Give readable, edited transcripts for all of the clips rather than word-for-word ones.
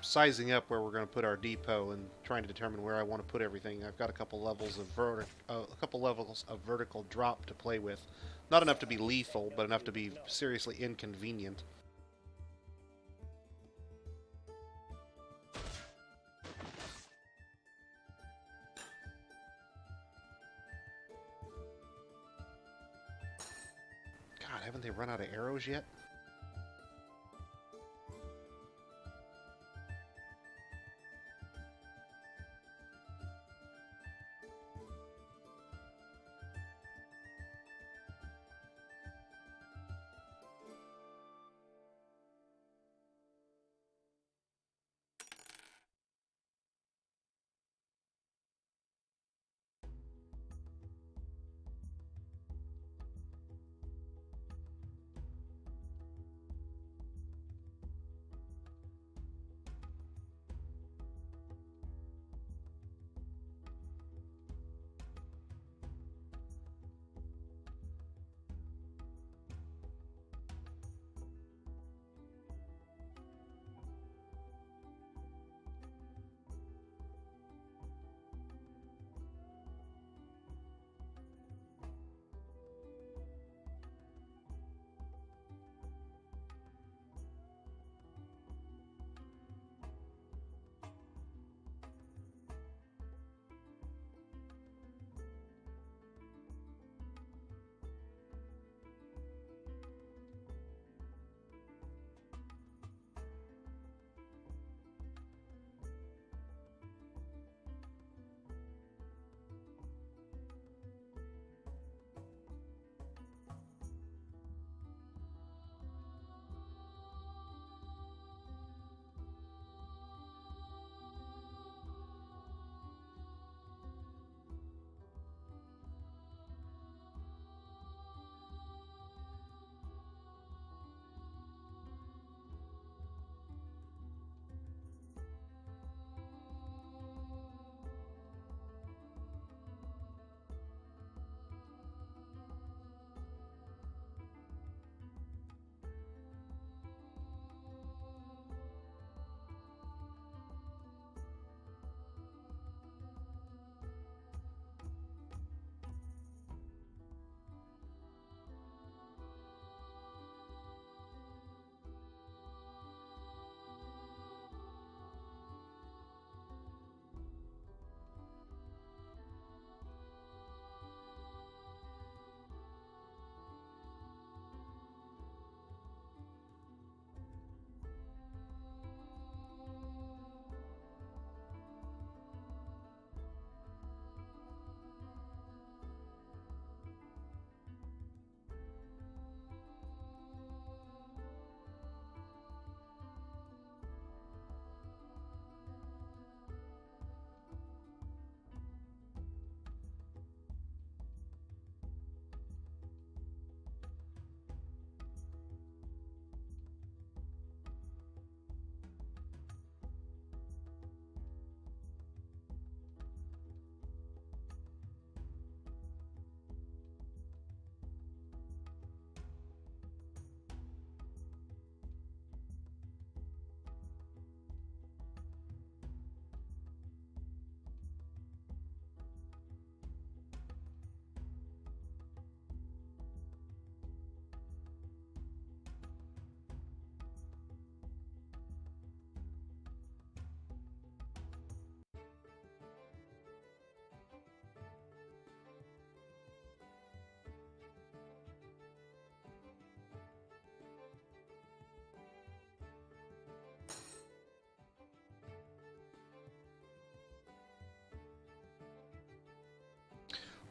sizing up where we're going to put our depot and trying to determine where I want to put everything. I've got a couple levels of vertical drop to play with. Not enough to be lethal, but enough to be seriously inconvenient. God, haven't they run out of arrows yet?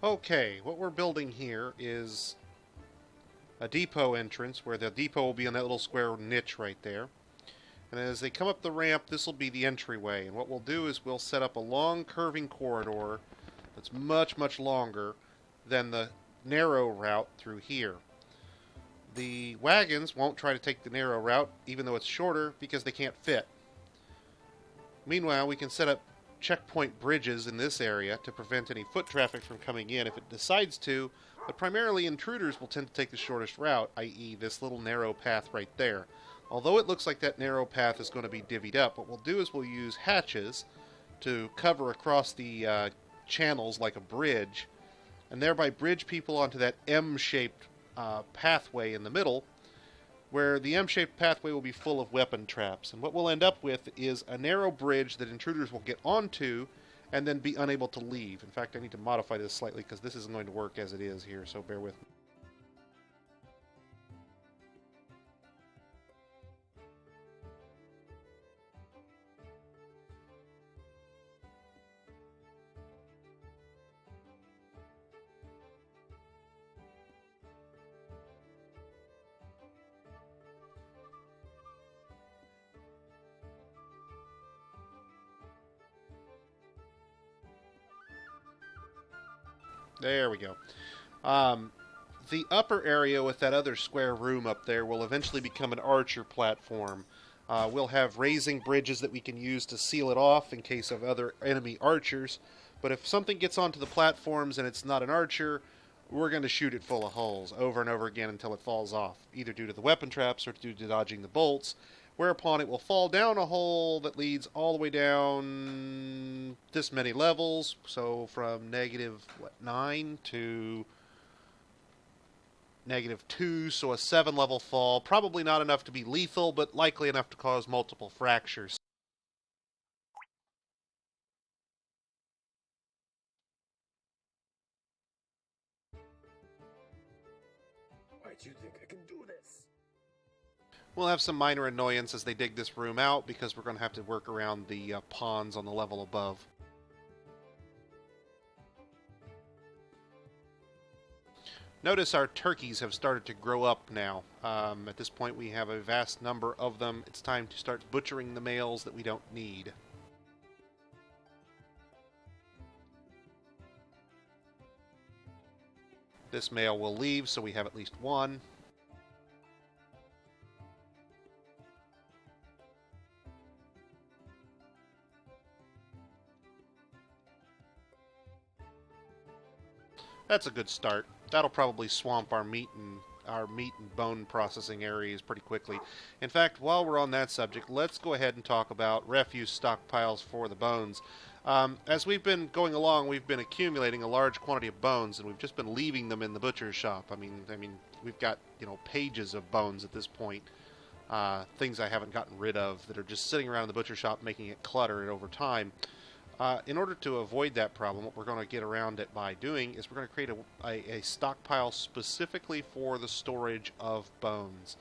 Okay, what we're building here is a depot entrance where the depot will be in that little square niche right there. And as they come up the ramp, this will be the entryway. And what we'll do is we'll set up a long curving corridor that's much, much longer than the narrow route through here. The wagons won't try to take the narrow route, even though it's shorter, because they can't fit. Meanwhile, we can set up checkpoint bridges in this area to prevent any foot traffic from coming in if it decides to, but primarily intruders will tend to take the shortest route, i.e. this little narrow path right there. Although it looks like that narrow path is going to be divvied up, what we'll do is we'll use hatches to cover across the channels like a bridge, and thereby bridge people onto that M-shaped pathway in the middle, where the M-shaped pathway will be full of weapon traps. And what we'll end up with is a narrow bridge that intruders will get onto and then be unable to leave. In fact, I need to modify this slightly because this isn't going to work as it is here, so bear with me. There we go. The upper area with that other square room up there will eventually become an archer platform. We'll have raising bridges that we can use to seal it off in case of other enemy archers. But if something gets onto the platforms and it's not an archer, we're going to shoot it full of holes over and over again until it falls off, either due to the weapon traps or due to dodging the bolts, whereupon it will fall down a hole that leads all the way down this many levels, so from negative 9 to -2, so a 7-level fall. Probably not enough to be lethal, but likely enough to cause multiple fractures. Why'd you think I can do this? We'll have some minor annoyance as they dig this room out, because we're going to have to work around the pawns on the level above. Notice our turkeys have started to grow up now. At this point we have a vast number of them. It's time to start butchering the males that we don't need. This male will leave, so we have at least one. That's a good start. That'll probably swamp our meat and bone processing areas pretty quickly. In fact, while we're on that subject, let's go ahead and talk about refuse stockpiles for the bones. As we've been going along, we've been accumulating a large quantity of bones, and we've just been leaving them in the butcher's shop. I mean, we've got pages of bones at this point. Things I haven't gotten rid of that are just sitting around in the butcher shop, making it cluttered over time. In order to avoid that problem, what we're going to get around it by doing is we're going to create a stockpile specifically for the storage of bones.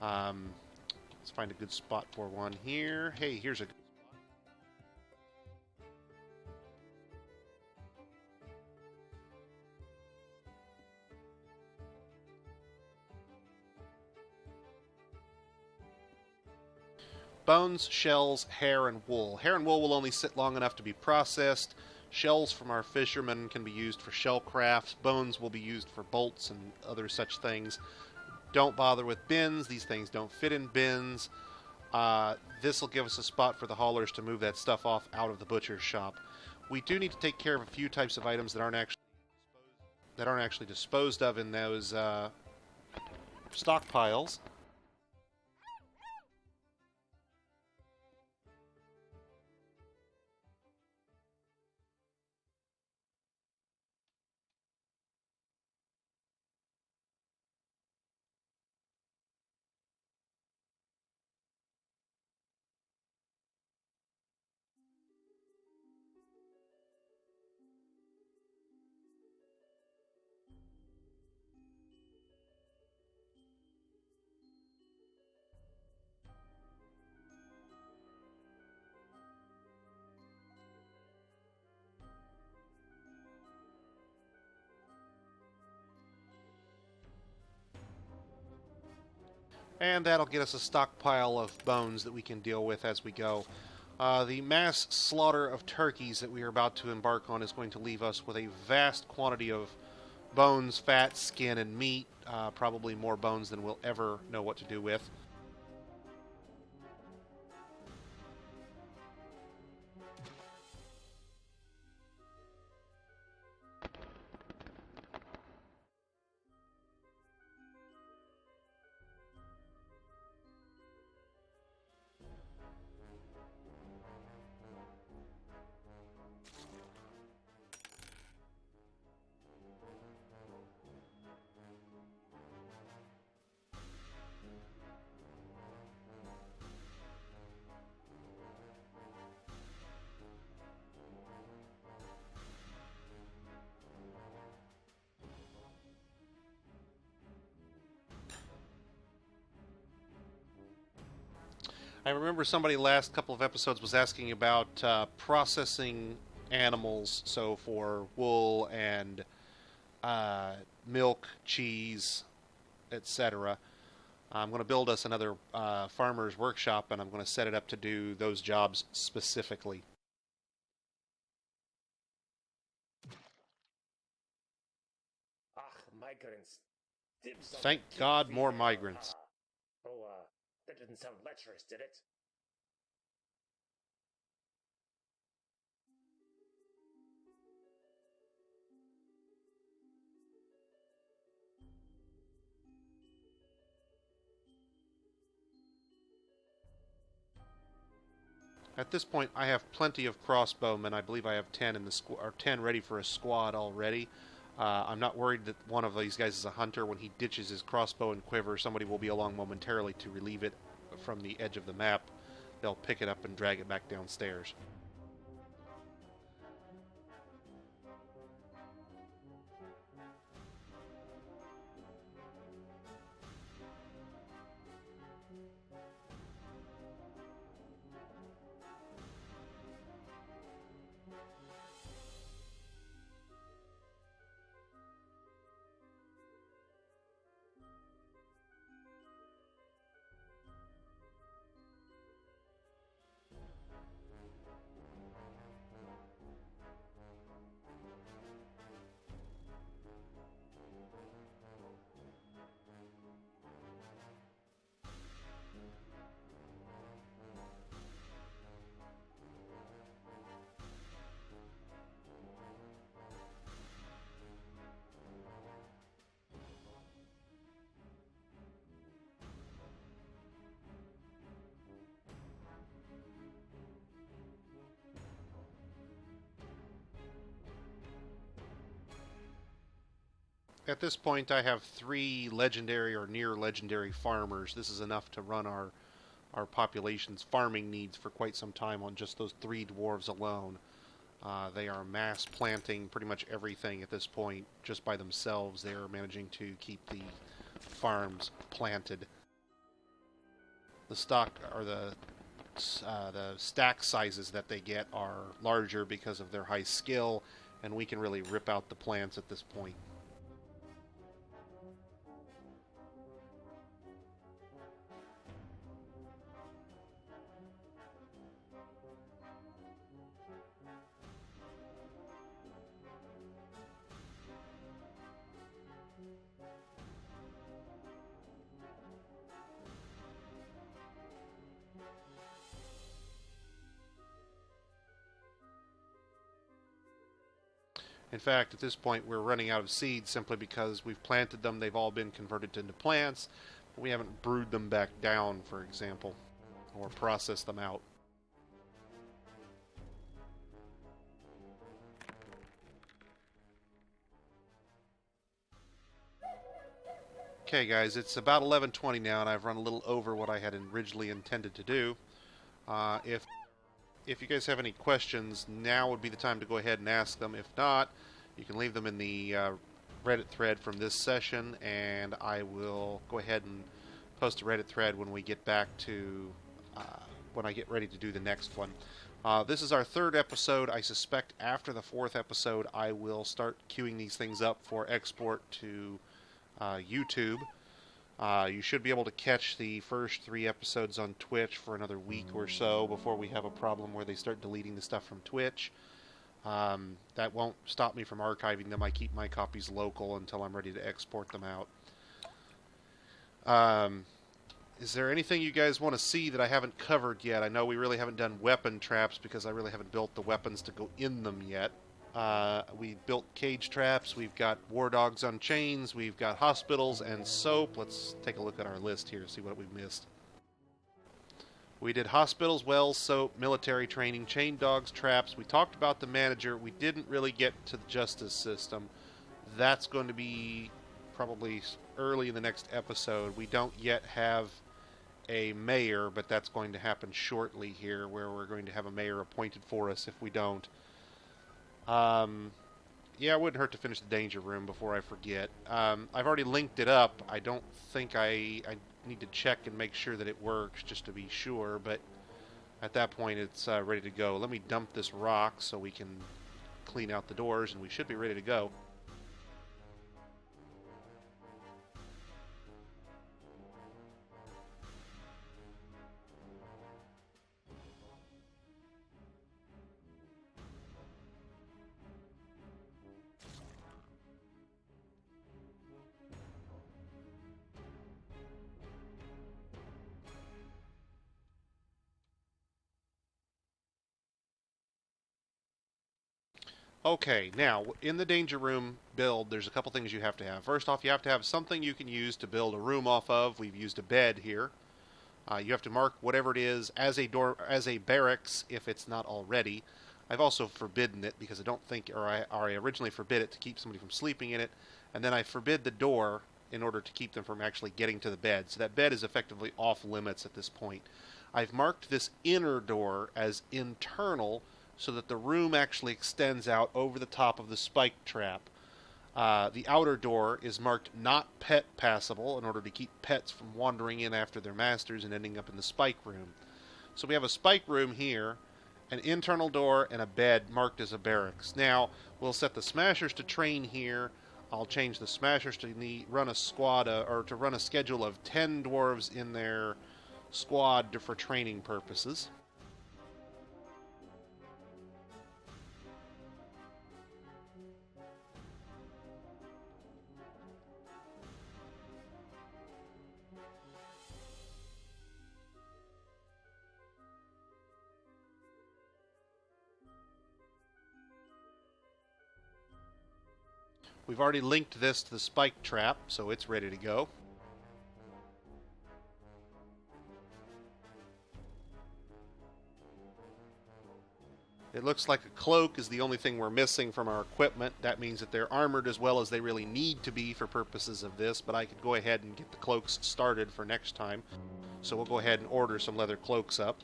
Let's find a good spot for one here. Hey, here's a good bones, shells, hair, and wool. Hair and wool will only sit long enough to be processed. Shells from our fishermen can be used for shell crafts. Bones will be used for bolts and other such things. Don't bother with bins. These things don't fit in bins. This will give us a spot for the haulers to move that stuff off out of the butcher's shop. We do need to take care of a few types of items that aren't actually disposed of in those stockpiles. And that'll get us a stockpile of bones that we can deal with as we go. The mass slaughter of turkeys that we are about to embark on is going to leave us with a vast quantity of bones, fat, skin, and meat. Probably more bones than we'll ever know what to do with. I remember somebody last couple of episodes was asking about processing animals, so for wool and milk, cheese, etc. I'm going to build us another farmer's workshop, and I'm going to set it up to do those jobs specifically. Ach, migrants. Dibs on the Thank pig God, more feeder. migrants. Oh, that didn't sound lecherous, did it? At this point, I have plenty of crossbowmen. I believe I have 10 in the or 10 ready for a squad already. I'm not worried that one of these guys is a hunter. When he ditches his crossbow and quiver, somebody will be along momentarily to relieve it from the edge of the map. They'll pick it up and drag it back downstairs. At this point, I have 3 legendary or near legendary farmers. This is enough to run our population's farming needs for quite some time on just those 3 dwarves alone. They are mass planting pretty much everything at this point just by themselves. They are managing to keep the farms planted. The stock or the stack sizes that they get are larger because of their high skill, and we can really rip out the plants at this point. In fact, at this point, we're running out of seeds simply because we've planted them. They've all been converted into plants, but we haven't brewed them back down, for example, or processed them out. Okay, guys, it's about 11:20 now, and I've run a little over what I had originally intended to do. If you guys have any questions, now would be the time to go ahead and ask them. If not, you can leave them in the Reddit thread from this session, and I will go ahead and post a Reddit thread when we get back to when I get ready to do the next one. This is our 3rd episode. I suspect after the 4th episode, I will start queuing these things up for export to YouTube. You should be able to catch the first 3 episodes on Twitch for another week or so before we have a problem where they start deleting the stuff from Twitch. That won't stop me from archiving them. I keep my copies local until I'm ready to export them out. Is there anything you guys want to see that I haven't covered yet? I know we really haven't done weapon traps because I really haven't built the weapons to go in them yet. We built cage traps, we've got war dogs on chains, we've got hospitals and soap. Let's take a look at our list here, see what we've missed. We did hospitals, wells, soap, military training, chain dogs, traps. We talked about the manager. We didn't really get to the justice system. That's going to be probably early in the next episode. We don't yet have a mayor, but that's going to happen shortly here, where we're going to have a mayor appointed for us if we don't. yeah, it wouldn't hurt to finish the danger room before I forget. I've already linked it up. I don't think I need to check and make sure that it works just to be sure, but at that point it's ready to go. Let me dump this rock so we can clean out the doors, and we should be ready to go. Okay, now, in the danger room build, there's a couple things you have to have. First off, you have to have something you can use to build a room off of. We've used a bed here. You have to mark whatever it is as a door, as a barracks, if it's not already. I've also forbidden it because I don't think, or I originally forbid it to keep somebody from sleeping in it, and then I forbid the door in order to keep them from actually getting to the bed. So that bed is effectively off limits at this point. I've marked this inner door as internal, so that the room actually extends out over the top of the spike trap. The outer door is marked not pet passable in order to keep pets from wandering in after their masters and ending up in the spike room. So we have a spike room here, an internal door, and a bed marked as a barracks. Now, we'll set the smashers to train here. I'll change the smashers to run a squad, or to run a schedule of 10 dwarves in their squad for training purposes. We've already linked this to the spike trap, so it's ready to go. It looks like a cloak is the only thing we're missing from our equipment. That means that they're armored as well as they really need to be for purposes of this, but I could go ahead and get the cloaks started for next time. So we'll go ahead and order some leather cloaks up.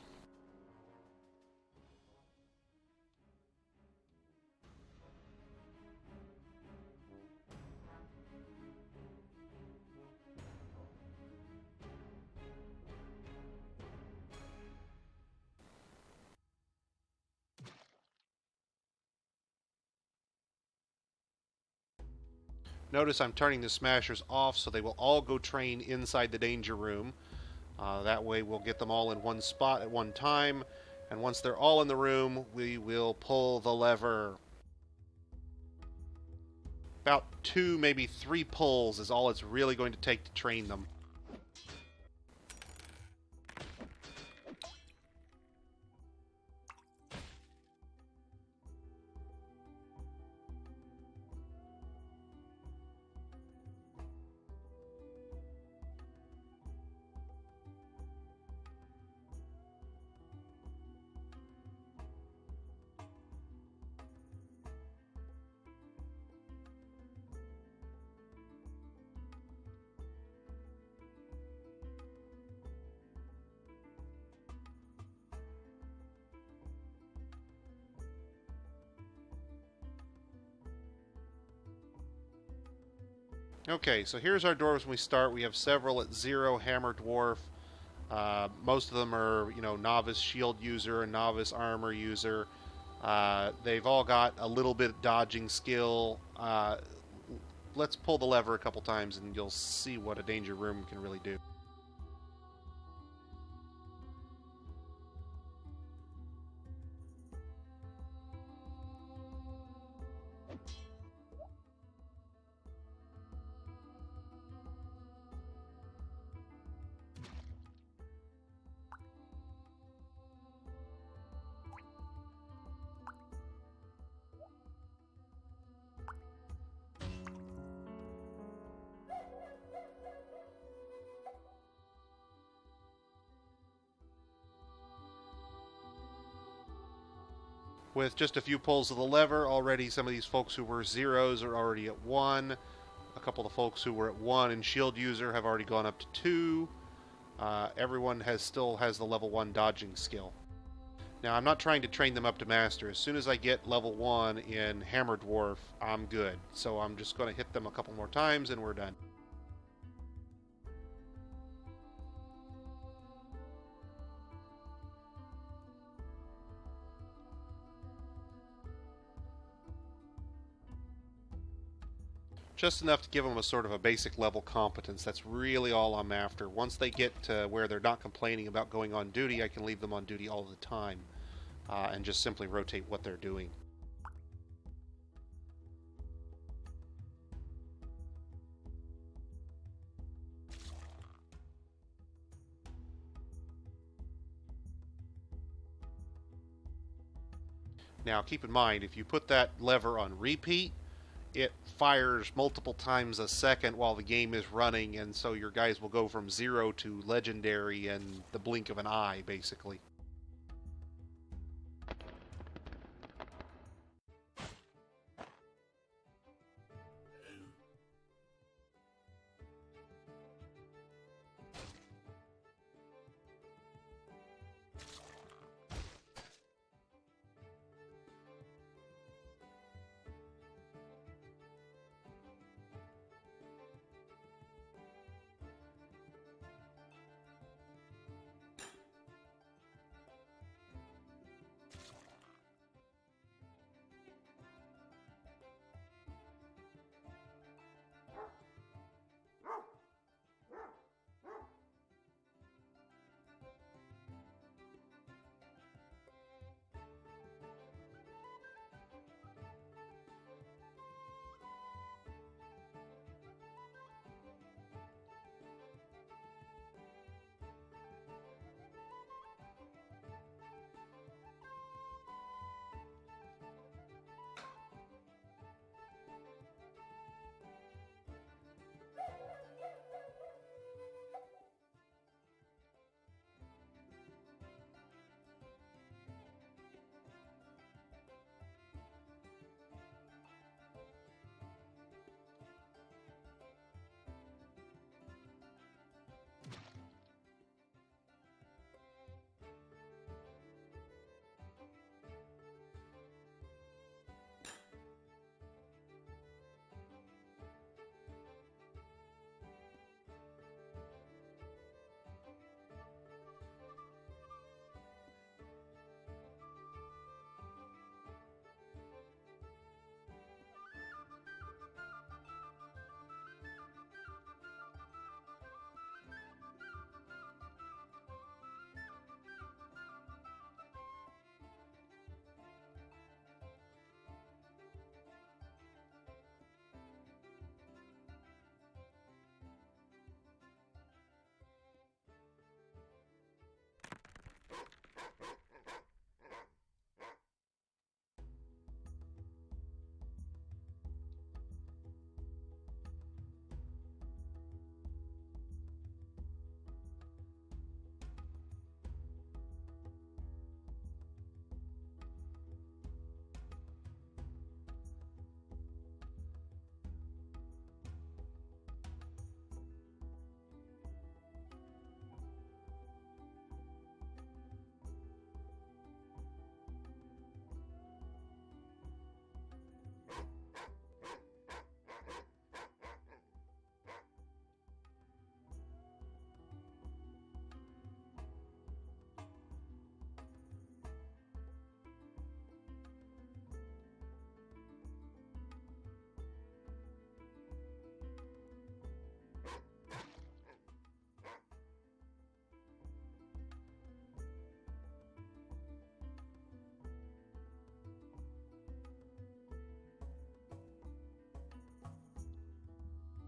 Notice I'm turning the smashers off so they will all go train inside the danger room. That way we'll get them all in one spot at one time, and once they're all in the room, we will pull the lever. About 2, maybe 3 pulls is all it's really going to take to train them. Okay, so here's our dwarves when we start. We have several at 0 hammer dwarf. Most of them are, novice shield user and novice armor user. They've all got a little bit of dodging skill. Let's pull the lever a couple times and you'll see what a danger room can really do. With just a few pulls of the lever, already some of these folks who were 0s are already at 1. A couple of the folks who were at 1 in shield user have already gone up to 2. Everyone still has the level 1 dodging skill. Now, I'm not trying to train them up to master. As soon as I get level 1 in Hammer Dwarf, I'm good. So I'm just going to hit them a couple more times and we're done. Just enough to give them a sort of a basic level competence. That's really all I'm after. Once they get to where they're not complaining about going on duty, I can leave them on duty all the time and just simply rotate what they're doing. Now, keep in mind, if you put that lever on repeat, it fires multiple times a second while the game is running, and so your guys will go from 0 to legendary in the blink of an eye, basically.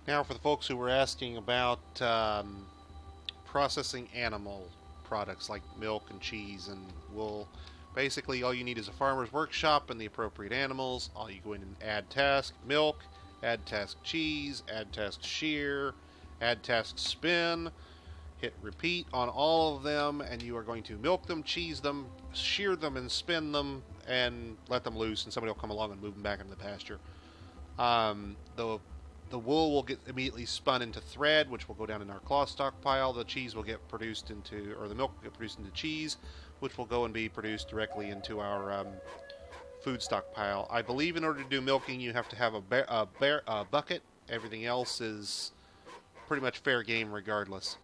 Now, for the folks who were asking about processing animal products like milk and cheese and wool, basically all you need is a farmer's workshop and the appropriate animals. All you go in and add task milk, add task cheese, add task shear, add task spin, hit repeat on all of them, and you are going to milk them, cheese them, shear them, and spin them, and let them loose, and somebody will come along and move them back into the pasture. The the wool will get immediately spun into thread, which will go down in our cloth stockpile. The cheese will get produced into, or the milk will get produced into cheese, which will go and be produced directly into our food stockpile. I believe in order to do milking, you have to have a bucket. Everything else is pretty much fair game regardless.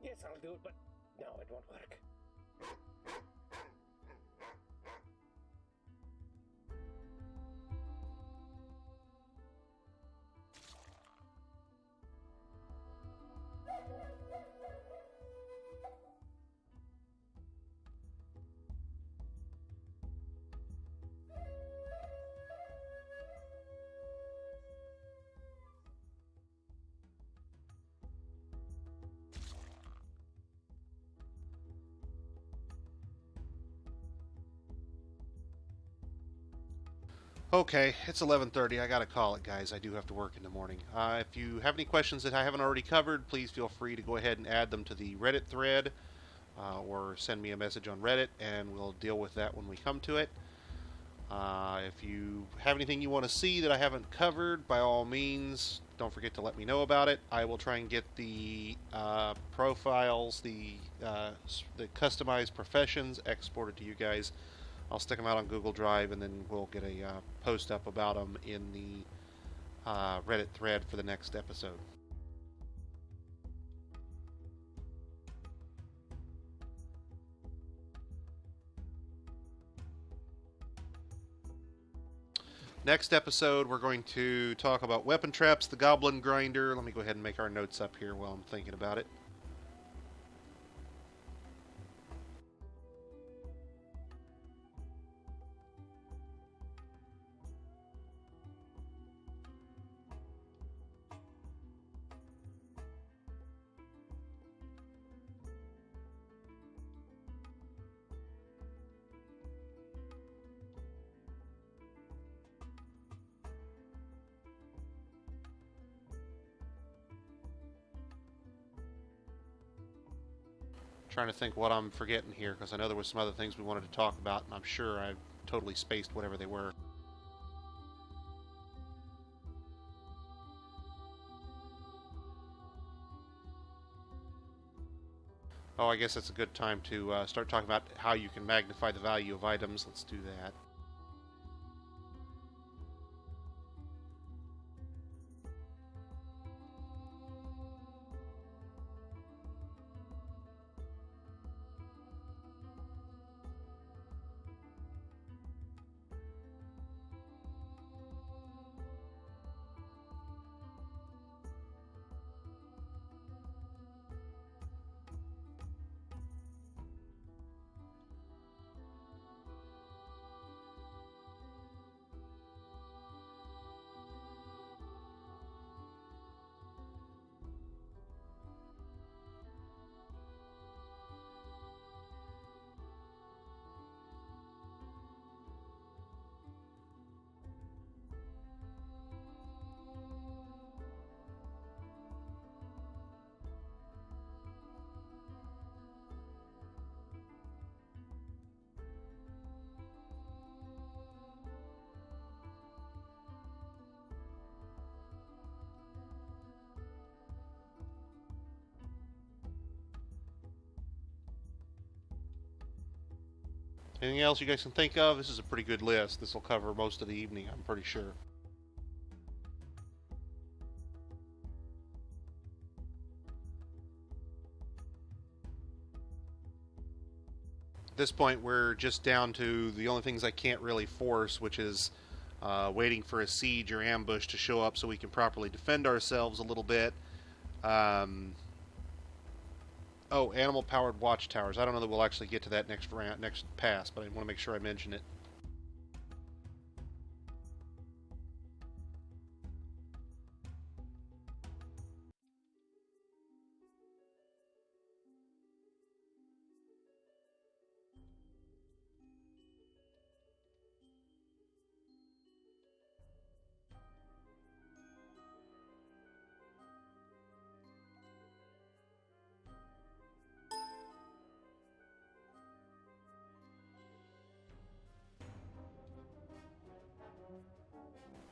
Yes, I'll do it, but no, it won't work. Okay, it's 11:30. I gotta call it, guys. I do have to work in the morning. If you have any questions that I haven't already covered, please feel free to go ahead and add them to the Reddit thread, or send me a message on Reddit, and we'll deal with that when we come to it. If you have anything you want to see that I haven't covered, by all means, don't forget to let me know about it. I will try and get the profiles, the customized professions exported to you guys. I'll stick them out on Google Drive, and then we'll get a post up about them in the Reddit thread for the next episode. Next episode, we're going to talk about weapon traps, the goblin grinder. Let me go ahead and make our notes up here while I'm thinking about it. Trying to think what I'm forgetting here, because I know there was some other things we wanted to talk about, and I'm sure I've totally spaced whatever they were. Oh, I guess it's a good time to start talking about how you can magnify the value of items. Let's do that. Anything else you guys can think of? This is a pretty good list. This will cover most of the evening, I'm pretty sure. At this point, we're just down to the only things I can't really force, which is waiting for a siege or ambush to show up so we can properly defend ourselves a little bit. Oh, animal-powered watchtowers. I don't know that we'll actually get to that next pass, but I want to make sure I mention it.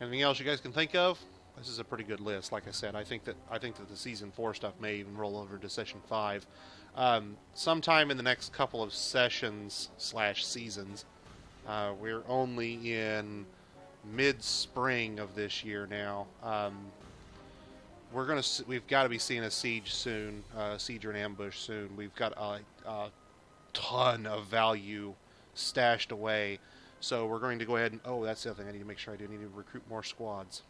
Anything else you guys can think of? This is a pretty good list. Like I said, I think that the season 4 stuff may even roll over to session 5. Sometime in the next couple of sessions/seasons. We're only in mid-spring of this year now. We've got to be seeing a siege soon, siege or an ambush soon. We've got a ton of value stashed away, so we're going to go ahead and... Oh, that's the other thing I need to make sure I do. I need to recruit more squads.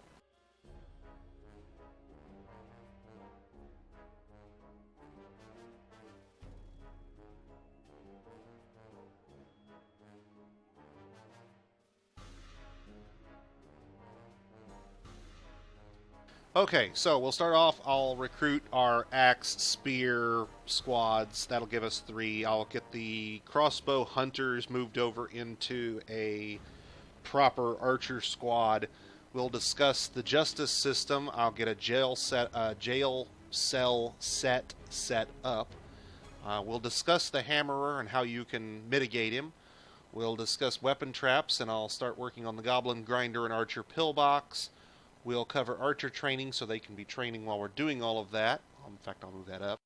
Okay, so we'll start off. I'll recruit our axe spear squads. That'll give us 3. I'll get the crossbow hunters moved over into a proper archer squad. We'll discuss the justice system. I'll get a jail cell set up. We'll discuss the hammerer and how you can mitigate him. We'll discuss weapon traps, and I'll start working on the goblin grinder and archer pillbox. We'll cover archer training so they can be training while we're doing all of that. In fact, I'll move that up.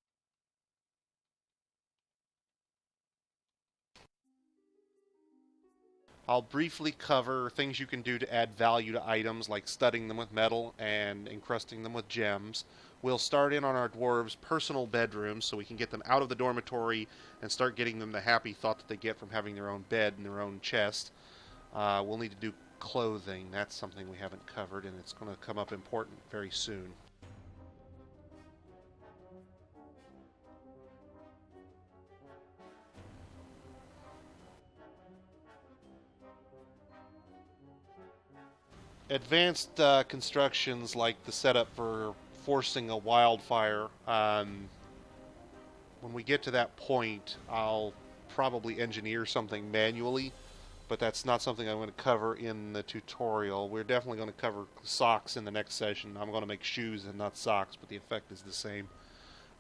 I'll briefly cover things you can do to add value to items, like studding them with metal and encrusting them with gems. We'll start in on our dwarves' personal bedrooms so we can get them out of the dormitory and start getting them the happy thought that they get from having their own bed and their own chest. We'll need to do clothing. That's something we haven't covered, and it's going to come up important very soon. Advanced constructions like the setup for forcing a wildfire. When we get to that point, I'll probably engineer something manually, but that's not something I'm going to cover in the tutorial. We're definitely going to cover socks in the next session. I'm going to make shoes and not socks, but the effect is the same.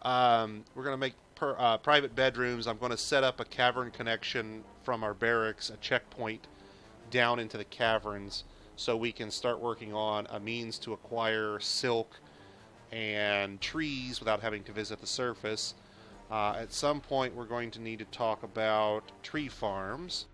We're going to make private bedrooms. I'm going to set up a cavern connection from our barracks, a checkpoint, down into the caverns, so we can start working on a means to acquire silk and trees without having to visit the surface. At some point, we're going to need to talk about tree farms.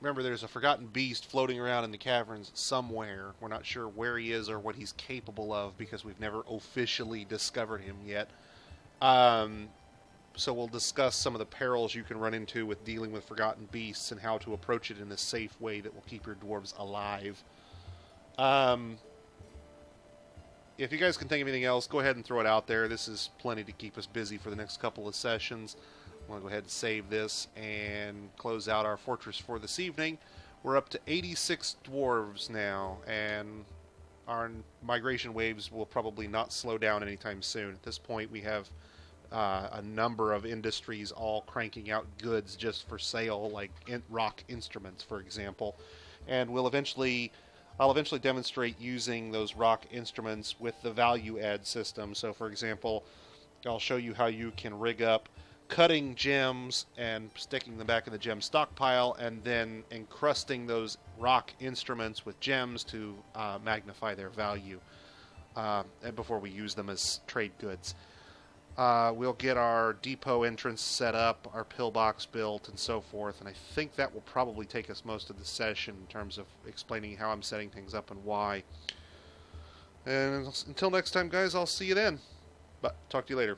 Remember, there's a forgotten beast floating around in the caverns somewhere. We're not sure where he is or what he's capable of because we've never officially discovered him yet. So we'll discuss some of the perils you can run into with dealing with forgotten beasts and how to approach it in a safe way that will keep your dwarves alive. If you guys can think of anything else, go ahead and throw it out there. This is plenty to keep us busy for the next couple of sessions. I'm going to go ahead and save this and close out our fortress for this evening. We're up to 86 dwarves now, and our migration waves will probably not slow down anytime soon. At this point, we have a number of industries all cranking out goods just for sale, like rock instruments, for example. And I'll eventually demonstrate using those rock instruments with the value add system. So, for example, I'll show you how you can rig up cutting gems and sticking them back in the gem stockpile, and then encrusting those rock instruments with gems to magnify their value and before we use them as trade goods. We'll get our depot entrance set up, our pillbox built, and so forth, and I think that will probably take us most of the session in terms of explaining how I'm setting things up and why. And until next time, guys, I'll see you then. But talk to you later.